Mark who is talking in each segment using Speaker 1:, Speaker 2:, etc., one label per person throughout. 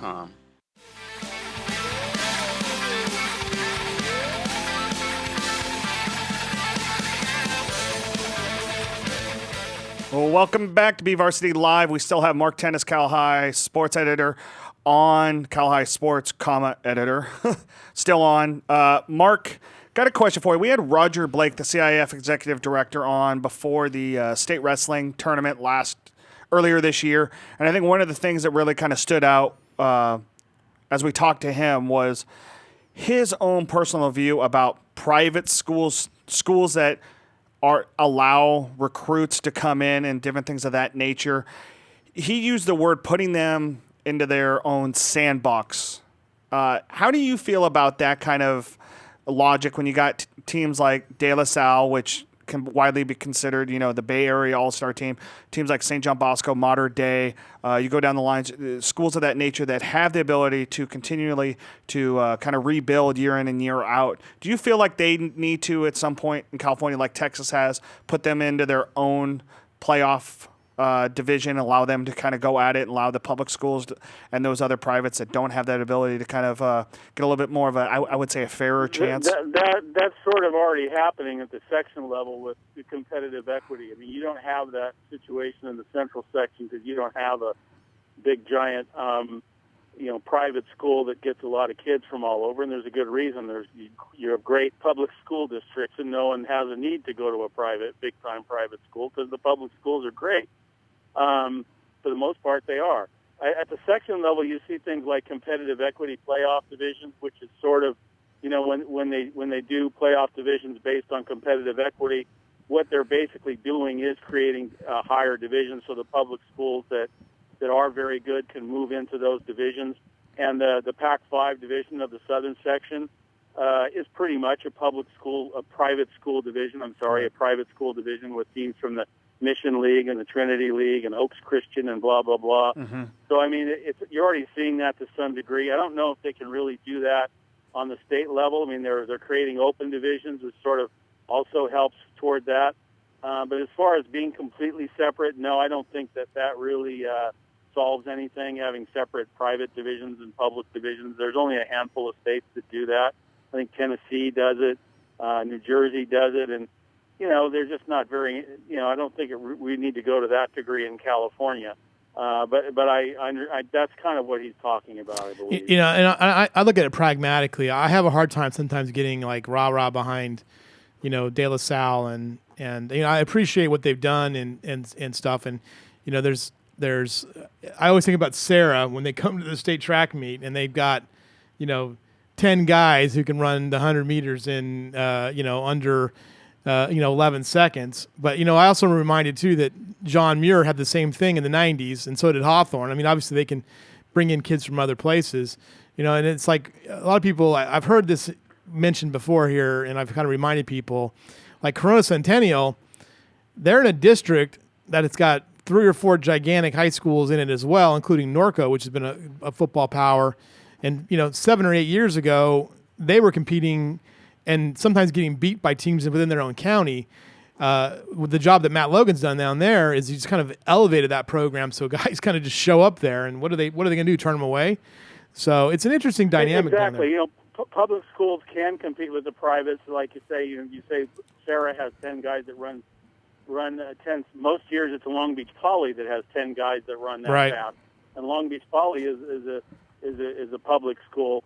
Speaker 1: BVarsity.com.
Speaker 2: Well, welcome back to BVarsity Live. We still have Mark Tennis, Cal High sports editor, on Cal High Sports, editor, still on. Mark, got a question for you. We had Roger Blake, the CIF executive director, on before the state wrestling tournament earlier this year, and I think one of the things that really kind of stood out as we talked to him was his own personal view about private schools that allow recruits to come in and different things of that nature. He used the word putting them into their own sandbox. How do you feel about that kind of logic when you got teams like De La Salle, which can widely be considered, the Bay Area All-Star team, teams like St. John Bosco, Mater Dei, you go down the lines, schools of that nature that have the ability to continually to kind of rebuild year in and year out. Do you feel like they need to, at some point in California, like Texas has, put them into their own playoff division, allow them to kind of go at it, and allow the public schools and those other privates that don't have that ability to kind of get a little bit more of I would say, a fairer chance?
Speaker 3: That's sort of already happening at the section level with the competitive equity. I mean, you don't have that situation in the central section because you don't have a big, giant, private school that gets a lot of kids from all over, and there's a good reason. You have great public school districts, and no one has a need to go to a big-time private school because the public schools are great. For the most part, they are. At the section level, you see things like competitive equity playoff divisions, which is sort of, when they do playoff divisions based on competitive equity, what they're basically doing is creating higher divisions so the public schools that are very good can move into those divisions. And the Pac-5 division of the southern section is pretty much a private school division with teams from the Mission League and the Trinity League and Oaks Christian and blah, blah, blah. Mm-hmm. So, I mean, you're already seeing that to some degree. I don't know if they can really do that on the state level. I mean, they're creating open divisions, which sort of also helps toward that. But as far as being completely separate, no, I don't think that really solves anything, having separate private divisions and public divisions. There's only a handful of states that do that. I think Tennessee does it. New Jersey does it. And they're just not very, I don't think we need to go to that degree in California. But I that's kind of what he's talking about, I believe.
Speaker 4: And I look at it pragmatically. I have a hard time sometimes getting like rah-rah behind, De La Salle and I appreciate what they've done and stuff. And, I always think about Sarah when they come to the state track meet and they've got, 10 guys who can run the 100 meters in, under 11 seconds. But, I also reminded, too, that John Muir had the same thing in the 90s, and so did Hawthorne. I mean, obviously they can bring in kids from other places, and it's like a lot of people, I've heard this mentioned before here, and I've kind of reminded people, like Corona Centennial, they're in a district that it's got 3 or 4 gigantic high schools in it as well, including Norco, which has been a football power. And, 7 or 8 years ago, they were competing and sometimes getting beat by teams within their own county. With the job that Matt Logan's done down there is he's kind of elevated that program so guys kind of just show up there, and what are they going to do, turn them away? So it's an interesting dynamic.
Speaker 3: Exactly. Down there. Public schools can compete with the privates. Like you say Sarah has 10 guys that run 10. Most years it's a Long Beach Poly that has 10 guys that run that fast. And Long Beach Poly is a public school.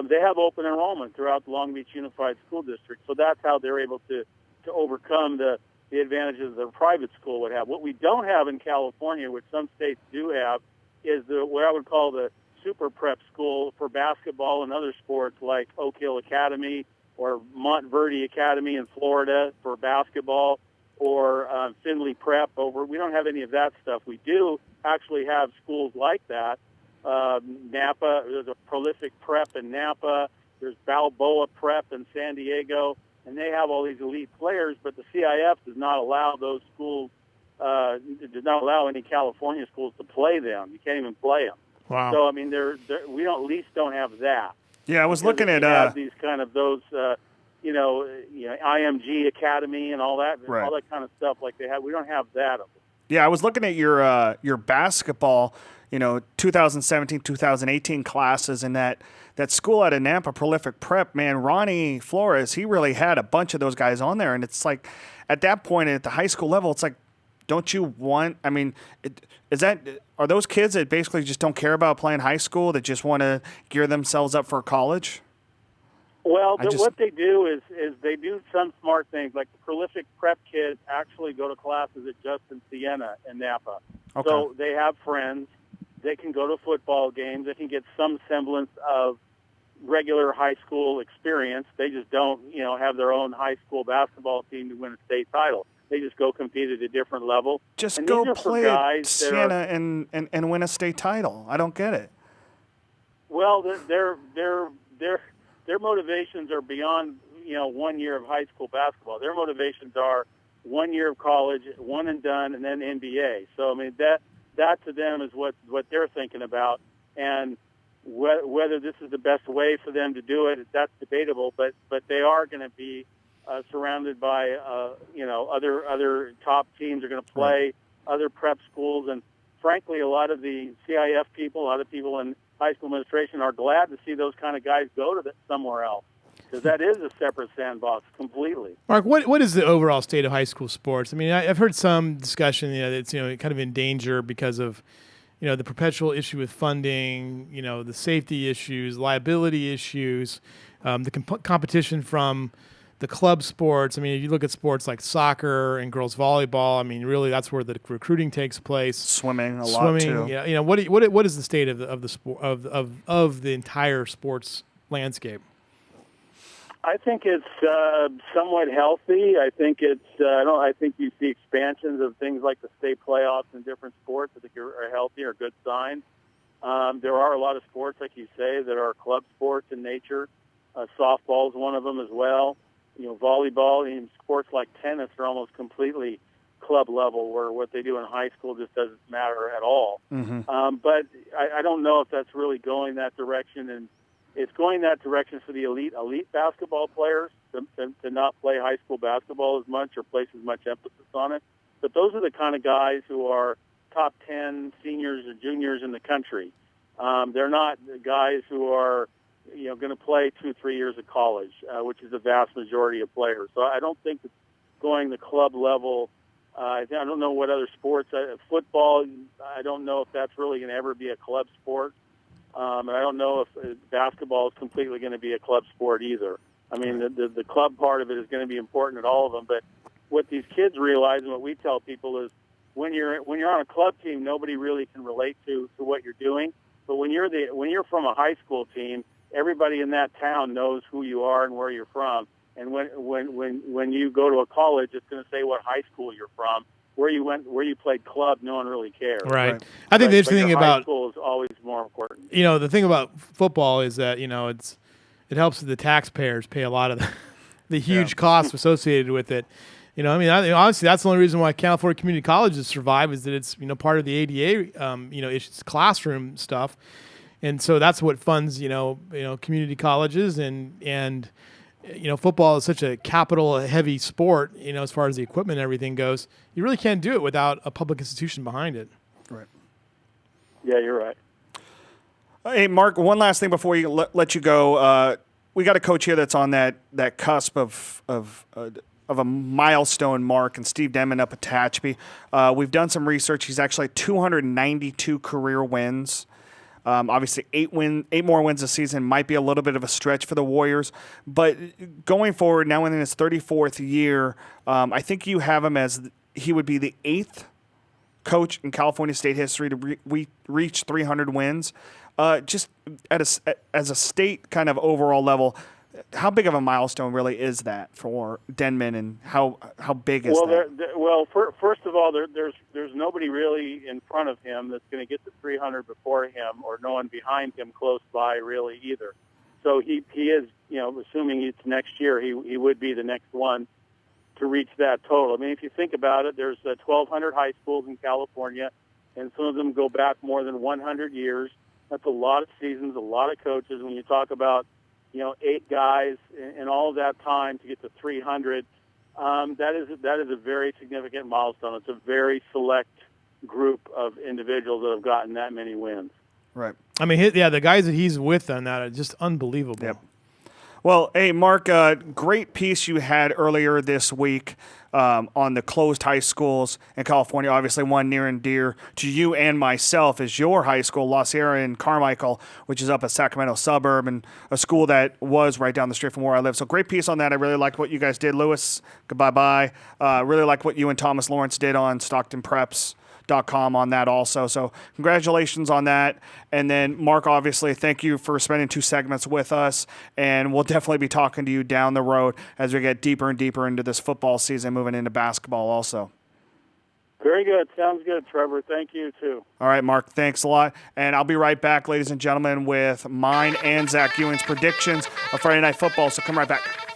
Speaker 3: They have open enrollment throughout the Long Beach Unified School District, so that's how they're able to overcome the advantages that a private school would have. What we don't have in California, which some states do have, is what I would call the super prep school for basketball and other sports, like Oak Hill Academy or Montverde Academy in Florida for basketball, or Findlay Prep over. We don't have any of that stuff. We do actually have schools like that. Napa, there's a prolific prep in Napa. There's Balboa Prep in San Diego, and they have all these elite players. But the CIF does not allow those schools, does not allow any California schools to play them. You can't even play them.
Speaker 4: Wow.
Speaker 3: So I mean, we don't at least don't have that.
Speaker 2: Yeah, I was looking at
Speaker 3: these kind of those, IMG Academy and all that,
Speaker 2: right.
Speaker 3: All that kind of stuff like they have. We don't have that.
Speaker 2: Yeah, I was looking at your basketball. 2017, 2018 classes in that school out of Nampa, Prolific Prep, man, Ronnie Flores, he really had a bunch of those guys on there. And it's like, at that point at the high school level, it's like, don't you want, I mean, are those kids that basically just don't care about playing high school, that just want to gear themselves up for college?
Speaker 3: Well, what they do is they do some smart things. Like the Prolific Prep kids actually go to classes at Justin Siena in Napa.
Speaker 2: Okay.
Speaker 3: So they have friends. They can go to football games. They can get some semblance of regular high school experience. They just don't, have their own high school basketball team to win a state title. They just go compete at a different level.
Speaker 2: Just go play at Siena and win a state title. I don't get it.
Speaker 3: Well, their motivations are beyond 1 year of high school basketball. Their motivations are 1 year of college, one and done, and then NBA. So I mean that to them is what they're thinking about, and whether this is the best way for them to do it, that's debatable. But they are going to be surrounded by other top teams are going to play, other prep schools, and frankly, a lot of the CIF people, a lot of people in high school administration are glad to see those kind of guys go to somewhere else, because that is a separate sandbox completely.
Speaker 4: Mark, what is the overall state of high school sports? I mean, I've heard some discussion that it's kind of in danger because of the perpetual issue with funding, the safety issues, liability issues, the competition from the club sports. I mean, if you look at sports like soccer and girls volleyball, I mean, really that's where the recruiting takes place.
Speaker 2: Swimming a lot too.
Speaker 4: Yeah, what is the state of the sport of the entire sports landscape?
Speaker 3: I think it's somewhat healthy. I think it's I think you see expansions of things like the state playoffs in different sports. I think are healthy, are good signs. There are a lot of sports, like you say, that are club sports in nature. Softball is one of them as well. Volleyball, and sports like tennis are almost completely club level, where what they do in high school just doesn't matter at all.
Speaker 2: Mm-hmm.
Speaker 3: But I don't know if that's really going that direction, and it's going that direction for the elite basketball players to not play high school basketball as much or place as much emphasis on it. But those are the kind of guys who are top 10 seniors or juniors in the country. They're not the guys who are going to play 2-3 years of college, which is the vast majority of players. So I don't think it's going the club level. I don't know what other sports. Football, I don't know if that's really going to ever be a club sport. And I don't know if basketball is completely going to be a club sport either. I mean, the club part of it is going to be important at all of them. But what these kids realize, and what we tell people, is when you're on a club team, nobody really can relate to what you're doing. But when you're from a high school team, everybody in that town knows who you are and where you're from. And when you go to a college, it's going to say what high school you're from. Where you went, where you played club, no one really cares.
Speaker 4: Right. I think the interesting thing about
Speaker 3: high school is always more important.
Speaker 4: The thing about football is that it helps the taxpayers pay a lot of the huge costs associated with it. Honestly, that's the only reason why California community colleges survive, is that it's part of the ADA it's classroom stuff, and so that's what funds community colleges and football is such a capital heavy sport, as far as the equipment and everything goes. You really can't do it without a public institution behind it.
Speaker 2: Right.
Speaker 3: Yeah, you're right.
Speaker 2: Hey, Mark, one last thing before you let you go. We got a coach here that's on that cusp of a milestone mark, and Steve Denman up at Tehachapi. We've done some research. He's actually 292 career wins. Obviously, 8 more wins this season might be a little bit of a stretch for the Warriors. But going forward, now in his 34th year, I think you have him as he would be the 8th coach in California state history to reach 300 wins. Just as a state kind of overall level, how big of a milestone really is that for Denman, and how big is that?
Speaker 3: First of all, there's nobody really in front of him that's going to get to 300 before him, or no one behind him close by really either. So he is, assuming it's next year, he would be the next one to reach that total. I mean, if you think about it, there's 1,200 high schools in California, and some of them go back more than 100 years. That's a lot of seasons, a lot of coaches. When you talk about 8 guys in all of that time to get to 300, that is a very significant milestone. It's a very select group of individuals that have gotten that many wins.
Speaker 2: Right.
Speaker 4: I mean, the guys that he's with on that are just unbelievable.
Speaker 2: Yep. Well, hey, Mark, great piece you had earlier this week on the closed high schools in California. Obviously, one near and dear to you and myself is your high school, La Sierra in Carmichael, which is up a Sacramento suburb, and a school that was right down the street from where I live. So great piece on that. I really liked what you guys did. Lewis, goodbye-bye. Really like what you and Thomas Lawrence did on StocktonPreps.com on that also. So congratulations on that. And then Mark, obviously, thank you for spending 2 segments with us. And we'll definitely be talking to you down the road as we get deeper and deeper into this football season, moving into basketball also.
Speaker 3: Very good. Sounds good, Trevor. Thank you, too.
Speaker 2: All right, Mark, thanks a lot. And I'll be right back, ladies and gentlemen, with mine and Zach Ewing's predictions of Friday Night Football. So come right back.